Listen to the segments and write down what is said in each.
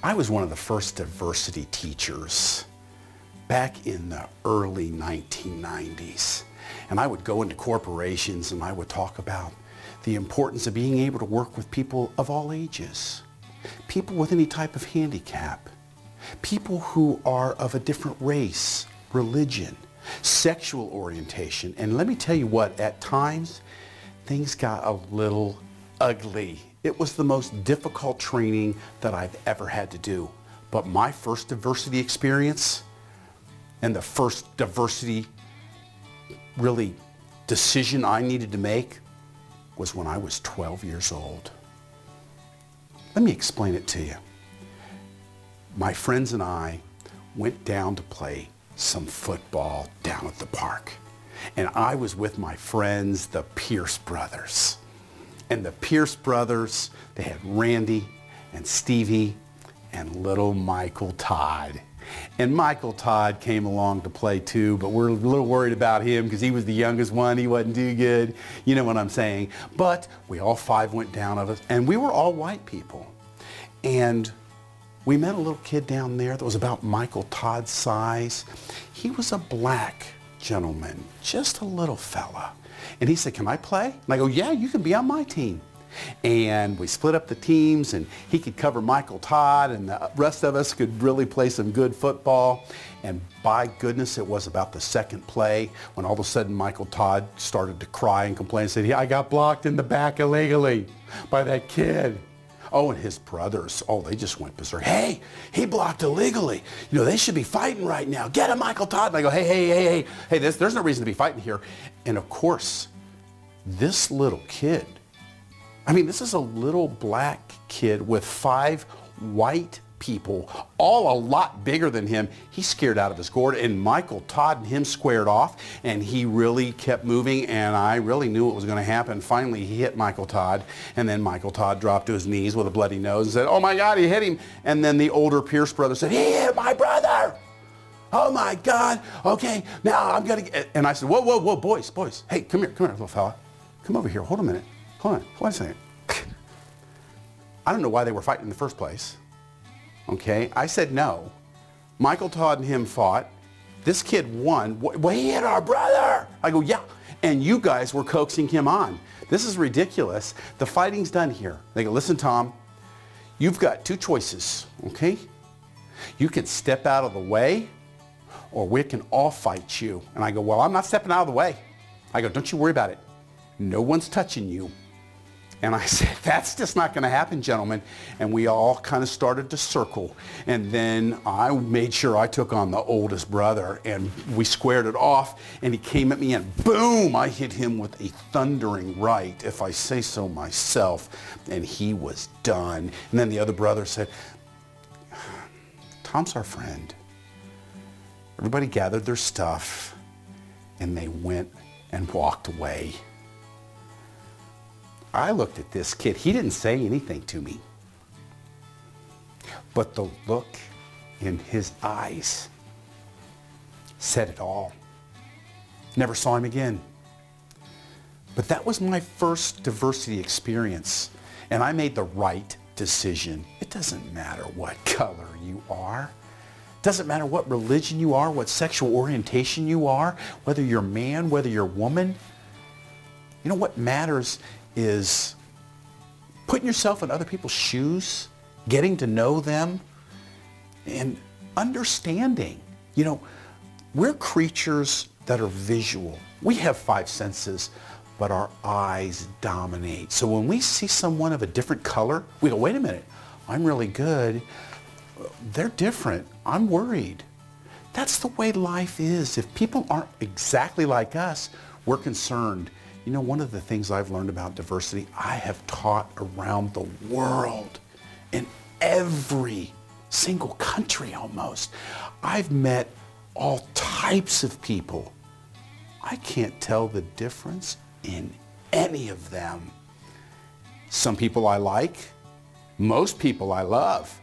I was one of the first diversity teachers back in the early 1990s. And I would go into corporations and I would talk about the importance of being able to work with people of all ages, people with any type of handicap, people who are of a different race, religion, sexual orientation. And let me tell you what, at times, things got a little ugly. It was the most difficult training that I've ever had to do. But my first diversity experience and the first diversity really decision I needed to make was when I was 12 years old. Let me explain it to you. My friends and I went down to play some football down at the park. And I was with my friends, the Pierce brothers. And the Pierce brothers, they had Randy and Stevie and little Michael Todd. And Michael Todd came along to play too, but we're a little worried about him because he was the youngest one. He wasn't too good. You know what I'm saying? But we all five went down of us, and we were all white people. And we met a little kid down there that was about Michael Todd's size. He was a black gentleman, just a little fella. And he said, "Can I play?" And I go, "Yeah, you can be on my team." And we split up the teams, and he could cover Michael Todd, and the rest of us could really play some good football. And by goodness, it was about the second play when all of a sudden Michael Todd started to cry and complain and said, "I got blocked in the back illegally by that kid." Oh, and his brothers, oh, they just went berserk. "Hey, he blocked illegally. You know, they should be fighting right now. Get him, Michael Todd." And I go, hey, there's no reason to be fighting here. And of course, this little kid, I mean, this is a little black kid with 5 white people, all a lot bigger than him. He's scared out of his gourd, and Michael Todd and him squared off, and he really kept moving, and I really knew what was going to happen. Finally, he hit Michael Todd, and then Michael Todd dropped to his knees with a bloody nose and said, "Oh my God, he hit him." And then the older Pierce brother said, "He hit my brother. Oh my God. Okay, now I'm going to..." And I said, whoa, boys. Hey, come here, little fella. Come over here. Hold a minute. Hold on a second. I don't know why they were fighting in the first place. Okay, I said no. Michael Todd and him fought. This kid won. Well, he hit our brother. I go, "Yeah." And you guys were coaxing him on. This is ridiculous. The fighting's done here. They go, "Listen, Tom, you've got 2 choices, okay? You can step out of the way, or we can all fight you." And I go, "Well, I'm not stepping out of the way." I go, "Don't you worry about it. No one's touching you." And I said, "That's just not going to happen, gentlemen." And we all kind of started to circle. And then I made sure I took on the oldest brother, and we squared it off. And he came at me, and boom, I hit him with a thundering right, if I say so myself. And he was done. And then the other brother said, "Tom's our friend." Everybody gathered their stuff, and they went and walked away. I looked at this kid. He didn't say anything to me. But the look in his eyes said it all. Never saw him again. But that was my first diversity experience, and I made the right decision. It doesn't matter what color you are. It doesn't matter what religion you are, what sexual orientation you are, whether you're man, whether you're woman. You know what matters is putting yourself in other people's shoes, getting to know them, and understanding. You know, we're creatures that are visual. We have 5 senses, but our eyes dominate. So when we see someone of a different color, we go, "Wait a minute, I'm really good. They're different. I'm worried." That's the way life is. If people aren't exactly like us, we're concerned. You know, one of the things I've learned about diversity, I have taught around the world, in every single country almost. I've met all types of people. I can't tell the difference in any of them. Some people I like, most people I love.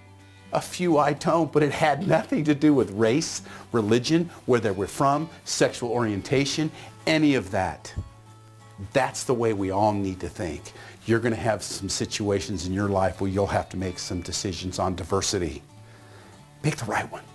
A few I don't, but it had nothing to do with race, religion, where they were from, sexual orientation, any of that. That's the way we all need to think. You're going to have some situations in your life where you'll have to make some decisions on diversity. Pick the right one.